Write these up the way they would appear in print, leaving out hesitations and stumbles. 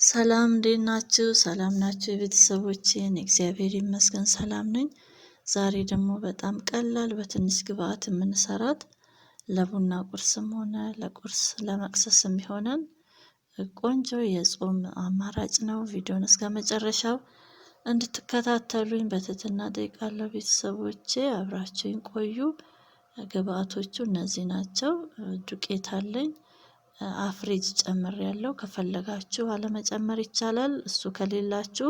ሰላም እንዴት ናችሁ? ሰላም ናችሁ የቤተሰቦቼ? እኔ እግዚአብሔር ይመስገን ሰላም ነኝ። ዛሬ ደግሞ በጣም ቀላል በትንሽ ግብአት የምንሰራት ለቡና ቁርስም ሆነ ለቁርስ ለመቅሰስ የሚሆነን ቆንጆ የጾም አማራጭ ነው። ቪዲዮን እስከ መጨረሻው እንድትከታተሉኝ በትህትና እጠይቃለሁ። ቤተሰቦቼ አብራችሁኝ ቆዩ። ግብአቶቹ እነዚህ ናቸው። ዱቄት አለኝ፣ አፍሬጅ ጨምሬያለሁ። ከፈለጋችሁ አለመጨመር ይቻላል። እሱ ከሌላችሁ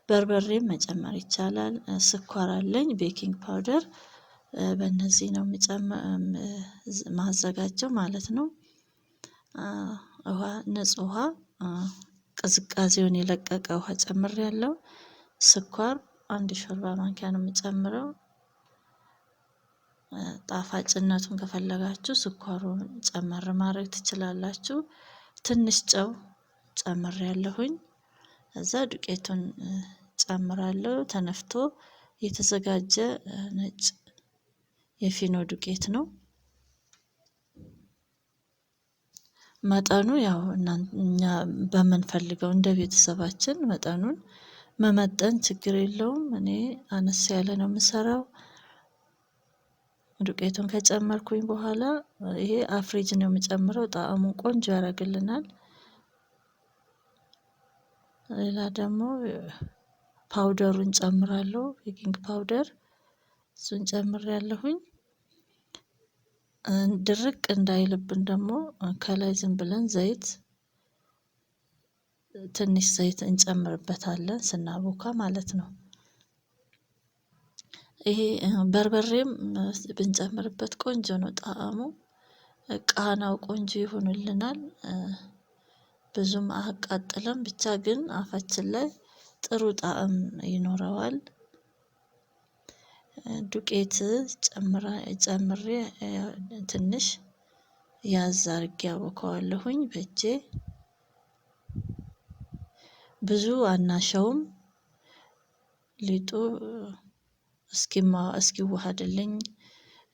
በርበሬም መጨመር ይቻላል። ስኳር አለኝ፣ ቤኪንግ ፓውደር። በእነዚህ ነው ማዘጋጀው ማለት ነው። ውሃ፣ ንጹህ ውሃ፣ ቅዝቃዜውን የለቀቀ ውሃ ጨምሬያለሁ። ስኳር አንድ ሾርባ ማንኪያ ነው የምጨምረው። ጣፋጭነቱን ከፈለጋችሁ ስኳሩን ጨመር ማድረግ ትችላላችሁ። ትንሽ ጨው ጨምሬያለሁኝ። ከዛ ዱቄቱን ጨምራለሁ። ተነፍቶ የተዘጋጀ ነጭ የፊኖ ዱቄት ነው። መጠኑ ያው እኛ በምንፈልገው እንደ ቤተሰባችን መጠኑን መመጠን ችግር የለውም። እኔ አነስ ያለ ነው የምሰራው። ዱቄቱን ከጨመርኩኝ በኋላ ይሄ አፍሬጅ ነው የምጨምረው። ጣዕሙን ቆንጆ ያደርግልናል። ሌላ ደግሞ ፓውደሩን ጨምራለሁ፣ ቤኪንግ ፓውደር እሱን ጨምሬያለሁኝ። ድርቅ እንዳይልብን ደግሞ ከላይ ዝም ብለን ዘይት ትንሽ ዘይት እንጨምርበታለን ስናቦካ ማለት ነው። ይሄ በርበሬም ብንጨምርበት ቆንጆ ነው ጣዕሙ፣ ቃናው ቆንጆ ይሆንልናል። ብዙም አያቃጥልም፣ ብቻ ግን አፋችን ላይ ጥሩ ጣዕም ይኖረዋል። ዱቄት ጨምሬ ትንሽ ያዝ አድርጌ አቦካዋለሁኝ በእጄ። ብዙ አናሸውም። ሊጡ እስኪዋሃድልኝ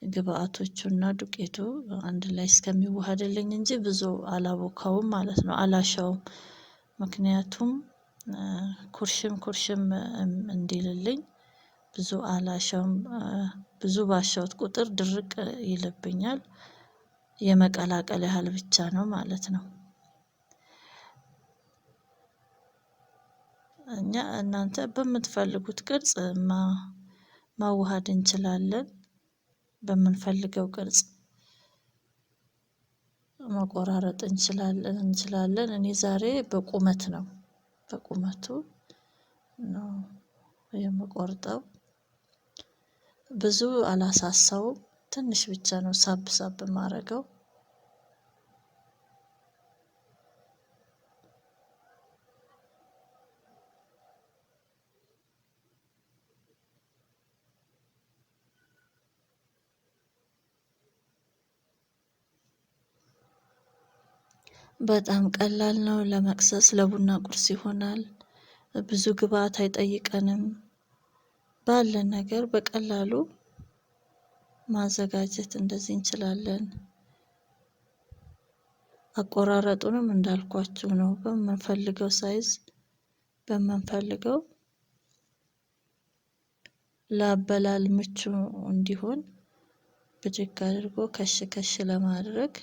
ግብአቶቹና ዱቄቱ አንድ ላይ እስከሚዋሃድልኝ እንጂ ብዙ አላቦካውም ማለት ነው፣ አላሸውም። ምክንያቱም ኩርሽም እንዲልልኝ ብዙ አላሸውም። ብዙ ባሸውት ቁጥር ድርቅ ይልብኛል። የመቀላቀል ያህል ብቻ ነው ማለት ነው። እናንተ በምትፈልጉት ቅርጽ ማዋሃድ እንችላለን። በምንፈልገው ቅርጽ መቆራረጥ እንችላለን። እኔ ዛሬ በቁመቱ ነው የምቆርጠው። ብዙ አላሳሳውም፣ ትንሽ ብቻ ነው ሳብ የማደርገው። በጣም ቀላል ነው። ለመቅሰስ ለቡና ቁርስ ይሆናል። ብዙ ግብአት አይጠይቀንም። ባለን ነገር በቀላሉ ማዘጋጀት እንደዚህ እንችላለን። አቆራረጡንም እንዳልኳችሁ ነው። በምንፈልገው ሳይዝ በምንፈልገው ለአበላል ምቹ እንዲሆን ብድግ አድርጎ ከሽ ለማድረግ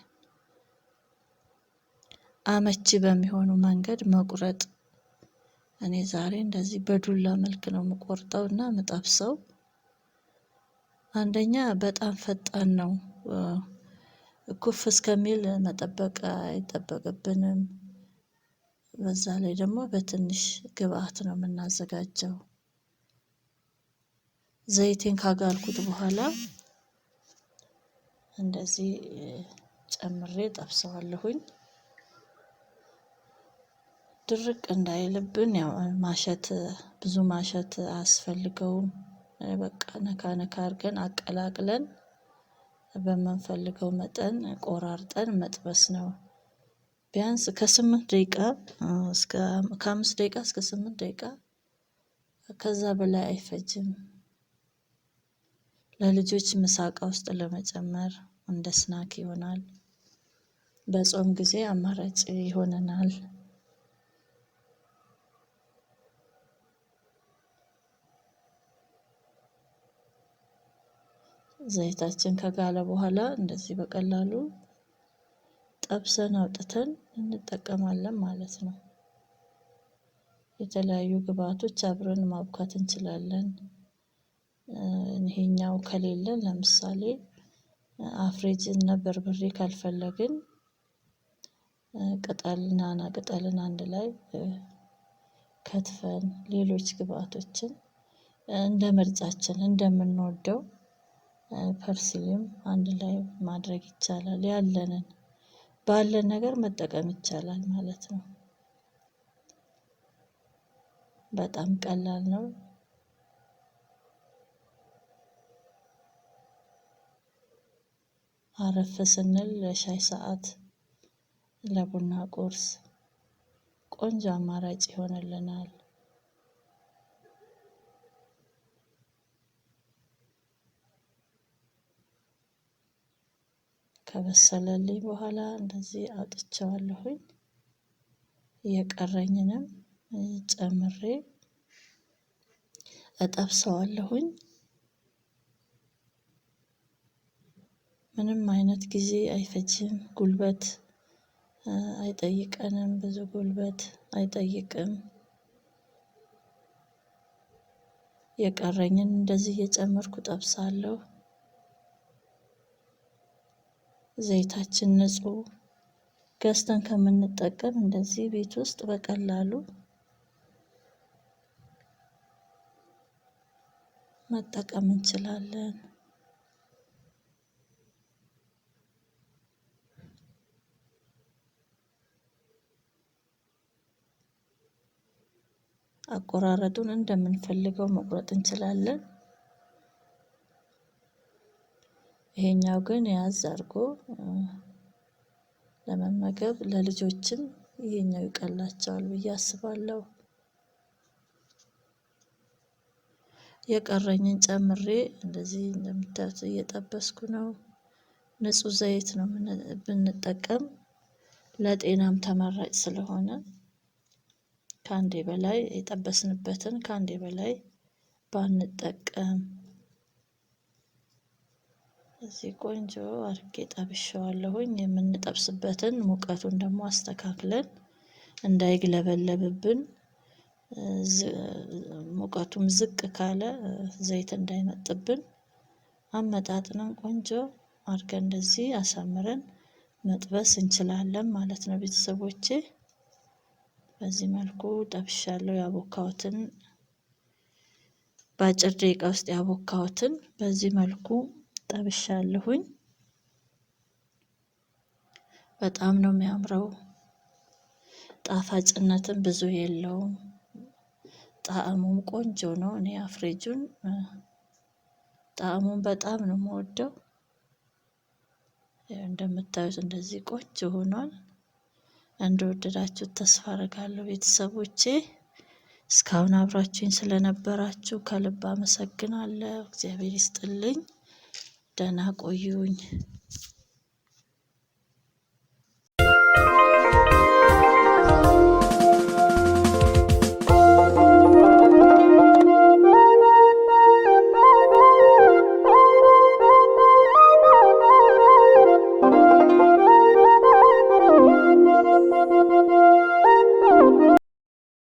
አመቺ በሚሆኑ መንገድ መቁረጥ። እኔ ዛሬ እንደዚህ በዱላ መልክ ነው የምቆርጠው እና የምጠብሰው። አንደኛ በጣም ፈጣን ነው፣ ኩፍ እስከሚል መጠበቅ አይጠበቅብንም። በዛ ላይ ደግሞ በትንሽ ግብአት ነው የምናዘጋጀው። ዘይቴን ካጋልኩት በኋላ እንደዚህ ጨምሬ ጠብሰዋለሁኝ። ድርቅ እንዳይልብን ያው ብዙ ማሸት አያስፈልገውም። በቃ ነካ አድርገን አቀላቅለን በምንፈልገው መጠን ቆራርጠን መጥበስ ነው። ቢያንስ ከ5 ደቂቃ እስከ 8 ደቂቃ፣ ከዛ በላይ አይፈጅም። ለልጆች ምሳቃ ውስጥ ለመጨመር እንደ ስናክ ይሆናል። በጾም ጊዜ አማራጭ ይሆነናል። ዘይታችን ከጋለ በኋላ እንደዚህ በቀላሉ ጠብሰን አውጥተን እንጠቀማለን ማለት ነው። የተለያዩ ግብአቶች አብረን ማብካት እንችላለን። ይሄኛው ከሌለን ለምሳሌ አፍሬጅ እና በርበሬ ካልፈለግን ቅጠል ናና ቅጠልን አንድ ላይ ከትፈን ሌሎች ግብአቶችን እንደ ምርጫችን እንደምንወደው ፐርሲልም አንድ ላይ ማድረግ ይቻላል። ባለን ነገር መጠቀም ይቻላል ማለት ነው። በጣም ቀላል ነው። አረፍ ስንል ለሻይ ሰዓት፣ ለቡና ቁርስ ቆንጆ አማራጭ ይሆንልናል። ከበሰለልኝ በኋላ እንደዚህ አውጥቼዋለሁኝ። የቀረኝንም ጨምሬ እጠብሰዋለሁኝ። ምንም አይነት ጊዜ አይፈጅም፣ ጉልበት አይጠይቀንም፣ ብዙ ጉልበት አይጠይቅም። የቀረኝን እንደዚህ እየጨመርኩ ጠብሳለሁ። ዘይታችን ንጹህ ገዝተን ከምንጠቀም እንደዚህ ቤት ውስጥ በቀላሉ መጠቀም እንችላለን። አቆራረጡን እንደምንፈልገው መቁረጥ እንችላለን። ይሄኛው ግን ያዝ አድርጎ ለመመገብ ለልጆችም ይሄኛው ይቀላቸዋል ብዬ አስባለሁ። የቀረኝን ጨምሬ እንደዚህ እንደምታዩት እየጠበስኩ ነው። ንጹህ ዘይት ነው ብንጠቀም ለጤናም ተመራጭ ስለሆነ ከአንዴ በላይ የጠበስንበትን ከአንዴ በላይ ባንጠቀም። እዚህ ቆንጆ አድርጌ ጠብሼዋለሁኝ። የምንጠብስበትን ሙቀቱን ደግሞ አስተካክለን እንዳይግለበለብብን፣ ሙቀቱም ዝቅ ካለ ዘይት እንዳይመጥብን አመጣጥነን ቆንጆ አድርገን እንደዚህ አሳምረን መጥበስ እንችላለን ማለት ነው። ቤተሰቦቼ በዚህ መልኩ ጠብሻለሁ። ያቦካሁትን በአጭር ደቂቃ ውስጥ ያቦካሁትን በዚህ መልኩ ጠብሻለሁኝ። በጣም ነው የሚያምረው። ጣፋጭነትም ብዙ የለውም። ጣዕሙም ቆንጆ ነው። እኔ አፍሬጁን ጣዕሙን በጣም ነው የምወደው። እንደምታዩት እንደዚህ ቆንጆ ሆኗል። እንደወደዳችሁት ተስፋ አደርጋለሁ ቤተሰቦቼ። እስካሁን አብራችሁኝ ስለነበራችሁ ከልብ አመሰግናለሁ። እግዚአብሔር ይስጥልኝ። ደህና ቆዩኝ።